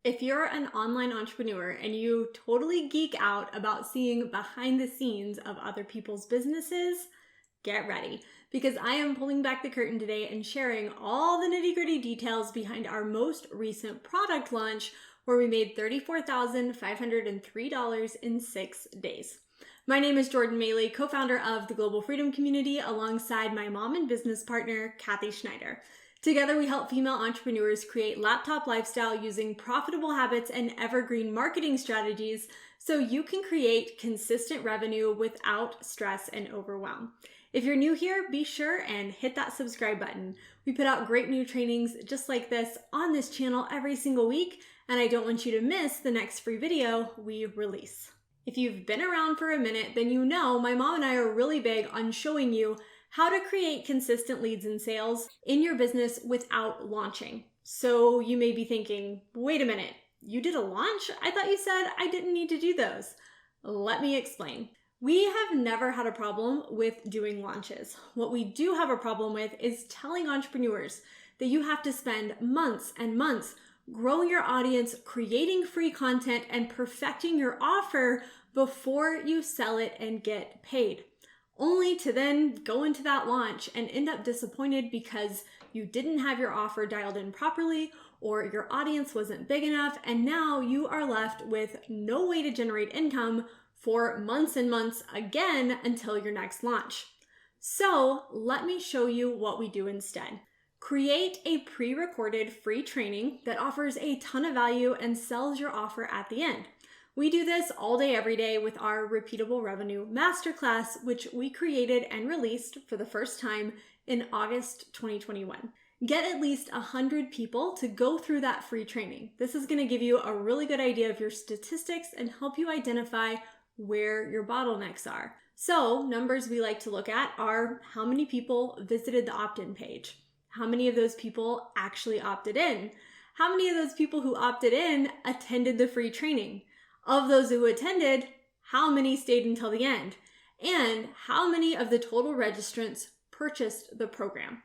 If you're an online entrepreneur and you totally geek out about seeing behind the scenes of other people's businesses, get ready, because I am pulling back the curtain today and sharing all the nitty-gritty details behind our most recent product launch where we made $34,503 in 6 days. My name is Jordan Maylea, co-founder of the Global Freedom Community, alongside my mom and business partner, Kathy Schneider. Together, we help female entrepreneurs create laptop lifestyle using profitable habits and evergreen marketing strategies so you can create consistent revenue without stress and overwhelm. If you're new here, be sure and hit that subscribe button. We put out great new trainings just like this on this channel every single week, and I don't want you to miss the next free video we release. If you've been around for a minute, then you know my mom and I are really big on showing you how to create consistent leads and sales in your business without launching. So you may be thinking, wait a minute, you did a launch? I thought you said I didn't need to do those. Let me explain. We have never had a problem with doing launches. What we do have a problem with is telling entrepreneurs that you have to spend months and months growing your audience, creating free content, and perfecting your offer before you sell it and get paid, only to then go into that launch and end up disappointed because you didn't have your offer dialed in properly or your audience wasn't big enough, and now you are left with no way to generate income for months and months again until your next launch. So let me show you what we do instead. Create a pre-recorded free training that offers a ton of value and sells your offer at the end. We do this all day, every day with our Repeatable Revenue Masterclass, which we created and released for the first time in August 2021. Get at least 100 people to go through that free training. This is going to give you a really good idea of your statistics and help you identify where your bottlenecks are. So, numbers we like to look at are how many people visited the opt-in page. How many of those people actually opted in? How many of those people who opted in attended the free training? Of those who attended, how many stayed until the end? And how many of the total registrants purchased the program?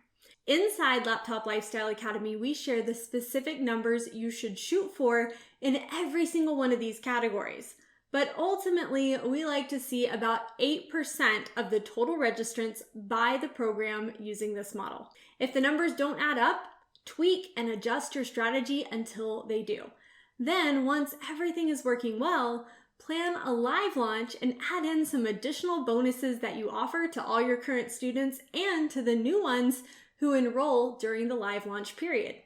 Inside Laptop Lifestyle Academy, we share the specific numbers you should shoot for in every single one of these categories. But ultimately, we like to see about 8% of the total registrants buy the program using this model. If the numbers don't add up, tweak and adjust your strategy until they do. Then, once everything is working well, plan a live launch and add in some additional bonuses that you offer to all your current students and to the new ones who enroll during the live launch period.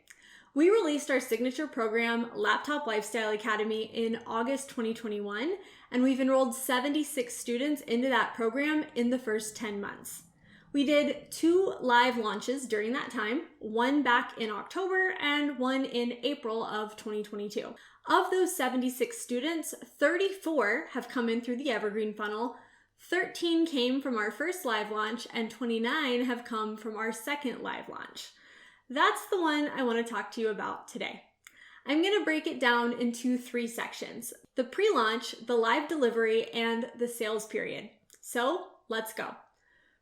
We released our signature program, Laptop Lifestyle Academy, in August 2021, and we've enrolled 76 students into that program in the first 10 months. We did 2 live launches during that time, one back in October and one in April of 2022. Of those 76 students, 34 have come in through the Evergreen funnel, 13 came from our first live launch, and 29 have come from our second live launch. That's the one I want to talk to you about today. I'm going to break it down into 3 sections: the pre-launch, the live delivery, and the sales period. So let's go.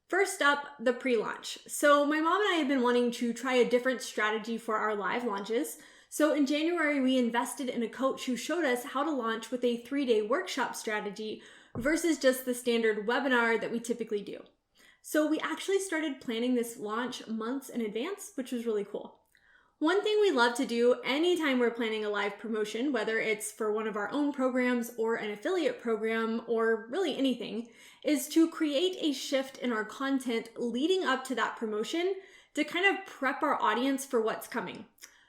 First up, the pre-launch. So my mom and I have been wanting to try a different strategy for our live launches. So in January, we invested in a coach who showed us how to launch with a 3-day workshop strategy versus just the standard webinar that we typically do. So we actually started planning this launch months in advance, which was really cool. One thing we love to do anytime we're planning a live promotion, whether it's for one of our own programs or an affiliate program or really anything, is to create a shift in our content leading up to that promotion to kind of prep our audience for what's coming.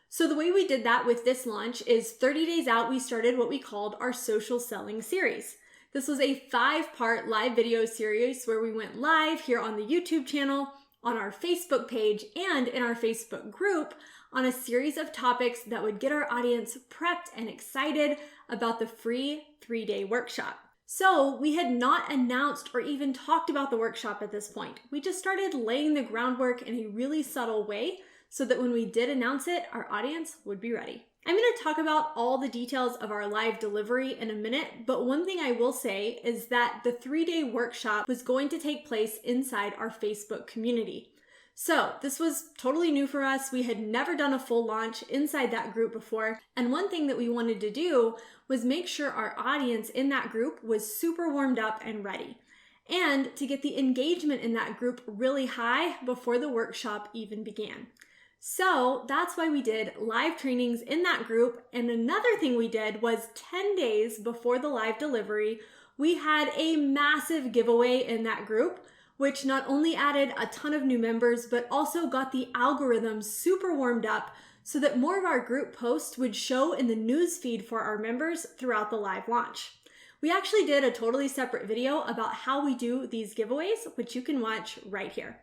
So the way we did that with this launch is 30 days out, we started what we called our social selling series. This was a 5-part live video series where we went live here on the YouTube channel, on our Facebook page, and in our Facebook group on a series of topics that would get our audience prepped and excited about the free 3-day workshop. So we had not announced or even talked about the workshop at this point. We just started laying the groundwork in a really subtle way so that when we did announce it, our audience would be ready. I'm going to talk about all the details of our live delivery in a minute, but one thing I will say is that the 3-day workshop was going to take place inside our Facebook community. So this was totally new for us. We had never done a full launch inside that group before. And one thing that we wanted to do was make sure our audience in that group was super warmed up and ready, and to get the engagement in that group really high before the workshop even began. So that's why we did live trainings in that group. And another thing we did was 10 days before the live delivery, we had a massive giveaway in that group, which not only added a ton of new members, but also got the algorithm super warmed up so that more of our group posts would show in the news feed for our members throughout the live launch. We actually did a totally separate video about how we do these giveaways, which you can watch right here.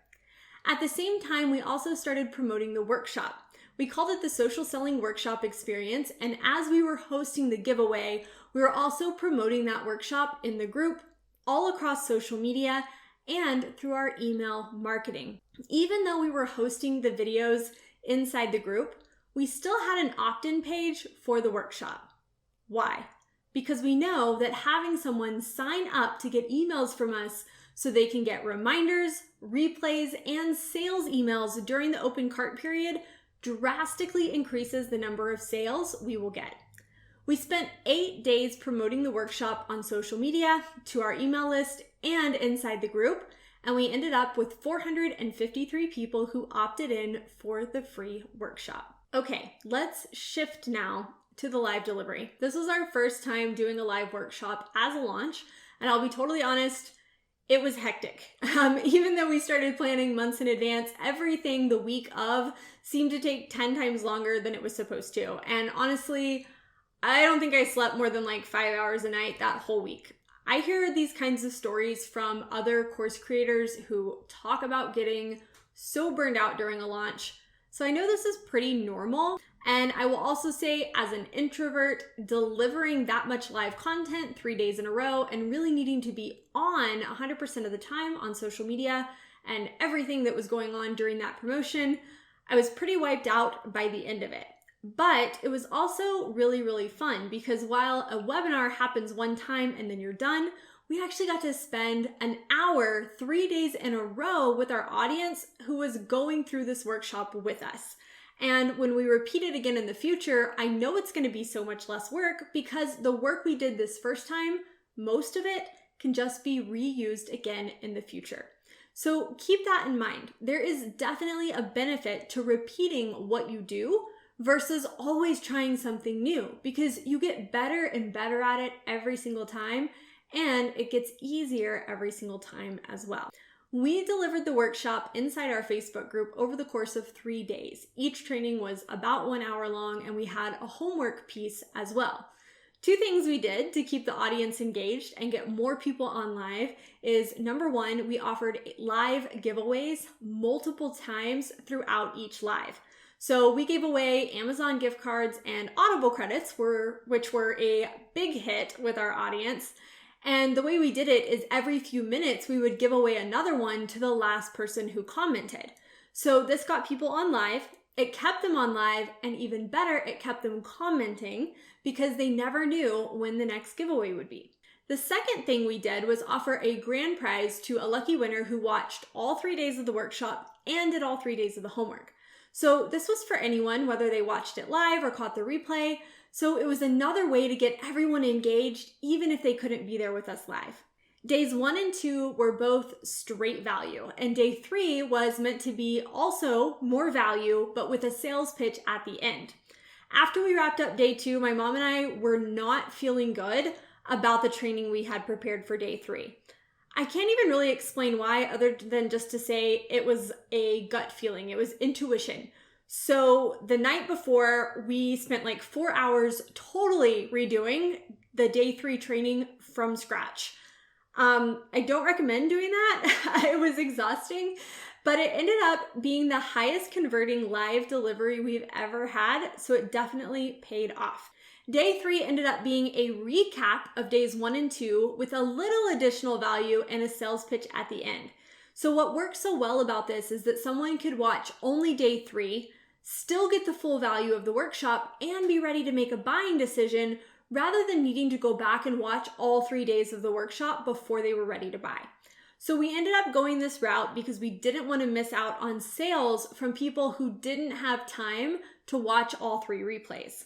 At the same time, we also started promoting the workshop. We called it the Social Selling Workshop Experience, and as we were hosting the giveaway, we were also promoting that workshop in the group, all across social media, and through our email marketing. Even though we were hosting the videos inside the group, we still had an opt-in page for the workshop. Why? Because we know that having someone sign up to get emails from us so they can get reminders, replays, and sales emails during the open cart period drastically increases the number of sales we will get. We spent 8 days promoting the workshop on social media, to our email list, and inside the group, and we ended up with 453 people who opted in for the free workshop. Okay, let's shift now to the live delivery. This was our first time doing a live workshop as a launch, and I'll be totally honest, it was hectic. Even though we started planning months in advance, everything the week of seemed to take 10 times longer than it was supposed to. And honestly, I don't think I slept more than like 5 hours a night that whole week. I hear these kinds of stories from other course creators who talk about getting so burned out during a launch. So I know this is pretty normal. And I will also say, as an introvert, delivering that much live content 3 days in a row and really needing to be on 100% of the time on social media and everything that was going on during that promotion, I was pretty wiped out by the end of it. But it was also really, really fun because while a webinar happens one time and then you're done, we actually got to spend an hour 3 days in a row with our audience who was going through this workshop with us. And when we repeat it again in the future, I know it's going to be so much less work because the work we did this first time, most of it can just be reused again in the future. So keep that in mind. There is definitely a benefit to repeating what you do versus always trying something new, because you get better and better at it every single time, and it gets easier every single time as well. We delivered the workshop inside our Facebook group over the course of 3 days. Each training was about 1 hour long, and we had a homework piece as well. 2 things we did to keep the audience engaged and get more people on live is, number 1, we offered live giveaways multiple times throughout each live. So we gave away Amazon gift cards and Audible credits, which were a big hit with our audience. And the way we did it is every few minutes, we would give away another one to the last person who commented. So this got people on live, it kept them on live, and even better, it kept them commenting because they never knew when the next giveaway would be. The second thing we did was offer a grand prize to a lucky winner who watched all 3 days of the workshop and did all 3 days of the homework. So this was for anyone, whether they watched it live or caught the replay. So it was another way to get everyone engaged, even if they couldn't be there with us live. Days 1 and 2 were both straight value, and day 3 was meant to be also more value, but with a sales pitch at the end. After we wrapped up day 2, my mom and I were not feeling good about the training we had prepared for day 3. I can't even really explain why, other than just to say it was a gut feeling. It was intuition. So the night before, we spent like 4 hours totally redoing the day 3 training from scratch. I don't recommend doing that. It was exhausting, but it ended up being the highest converting live delivery we've ever had. So it definitely paid off. Day 3 ended up being a recap of days 1 and 2 with a little additional value and a sales pitch at the end. So what worked so well about this is that someone could watch only day 3, still get the full value of the workshop, and be ready to make a buying decision rather than needing to go back and watch all 3 days of the workshop before they were ready to buy. So we ended up going this route because we didn't want to miss out on sales from people who didn't have time to watch all 3 replays.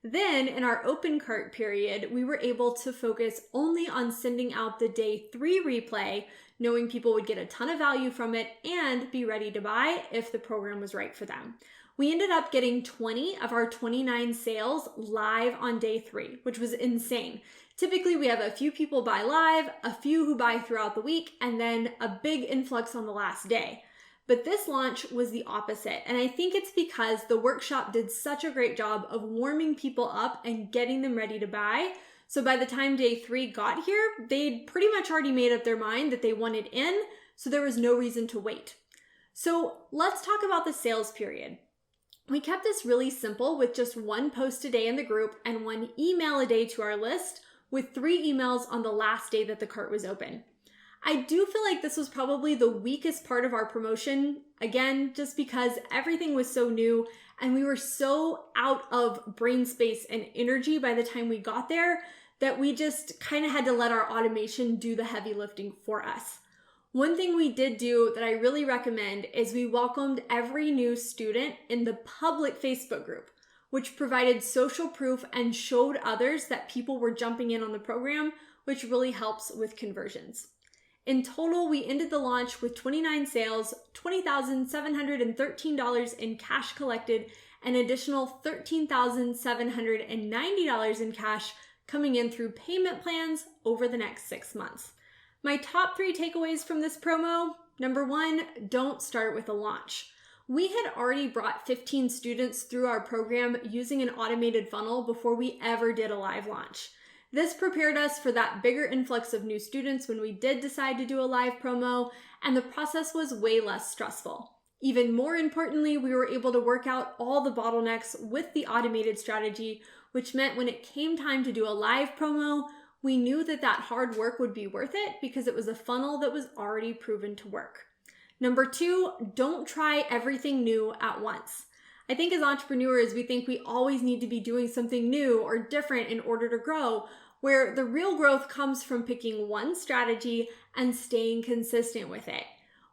Then in our open cart period, we were able to focus only on sending out the day 3 replay, knowing people would get a ton of value from it and be ready to buy if the program was right for them. We ended up getting 20 of our 29 sales live on day 3, which was insane. Typically, we have a few people buy live, a few who buy throughout the week, and then a big influx on the last day. But this launch was the opposite, and I think it's because the workshop did such a great job of warming people up and getting them ready to buy. So by the time day 3 got here, they'd pretty much already made up their mind that they wanted in, so there was no reason to wait. So let's talk about the sales period. We kept this really simple with just 1 post a day in the group and 1 email a day to our list, with 3 emails on the last day that the cart was open. I do feel like this was probably the weakest part of our promotion, again, just because everything was so new and we were so out of brain space and energy by the time we got there that we just kind of had to let our automation do the heavy lifting for us. One thing we did do that I really recommend is we welcomed every new student in the public Facebook group, which provided social proof and showed others that people were jumping in on the program, which really helps with conversions. In total, we ended the launch with 29 sales, $20,713 in cash collected, and additional $13,790 in cash coming in through payment plans over the next 6 months. My top 3 takeaways from this promo: number 1, don't start with a launch. We had already brought 15 students through our program using an automated funnel before we ever did a live launch. This prepared us for that bigger influx of new students when we did decide to do a live promo, and the process was way less stressful. Even more importantly, we were able to work out all the bottlenecks with the automated strategy, which meant when it came time to do a live promo, we knew that that hard work would be worth it because it was a funnel that was already proven to work. Number 2, don't try everything new at once. I think as entrepreneurs, we think we always need to be doing something new or different in order to grow, where the real growth comes from picking one strategy and staying consistent with it.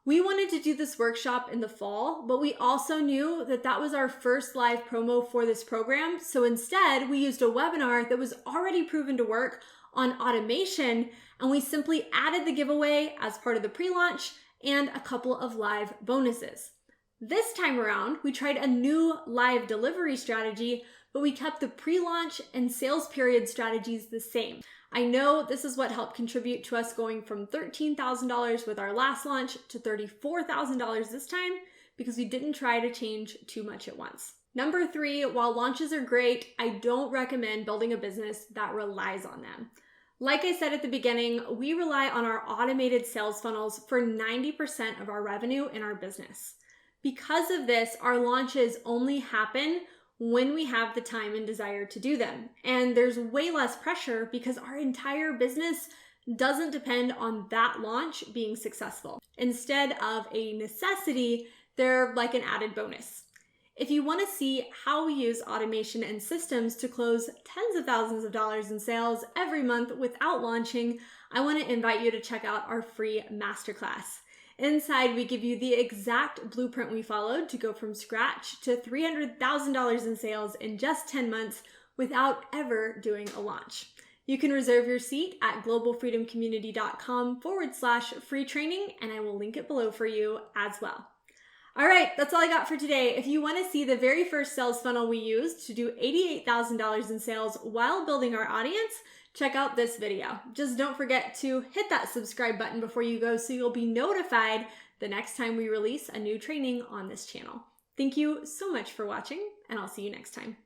We wanted to do this workshop in the fall, but we also knew that that was our first live promo for this program. So instead, we used a webinar that was already proven to work on automation, and we simply added the giveaway as part of the pre-launch and a couple of live bonuses. This time around, we tried a new live delivery strategy, but we kept the pre-launch and sales period strategies the same. I know this is what helped contribute to us going from $13,000 with our last launch to $34,000 this time, because we didn't try to change too much at once. Number 3, while launches are great, I don't recommend building a business that relies on them. Like I said at the beginning, we rely on our automated sales funnels for 90% of our revenue in our business. Because of this, our launches only happen when we have the time and desire to do them. And there's way less pressure because our entire business doesn't depend on that launch being successful. Instead of a necessity, they're like an added bonus. If you want to see how we use automation and systems to close tens of thousands of dollars in sales every month without launching, I want to invite you to check out our free masterclass. Inside, we give you the exact blueprint we followed to go from scratch to $300,000 in sales in just 10 months without ever doing a launch. You can reserve your seat at globalfreedomcommunity.com/free training, and I will link it below for you as well. All right, that's all I got for today. If you want to see the very first sales funnel we used to do $88,000 in sales while building our audience, check out this video. Just don't forget to hit that subscribe button before you go so you'll be notified the next time we release a new training on this channel. Thank you so much for watching, and I'll see you next time.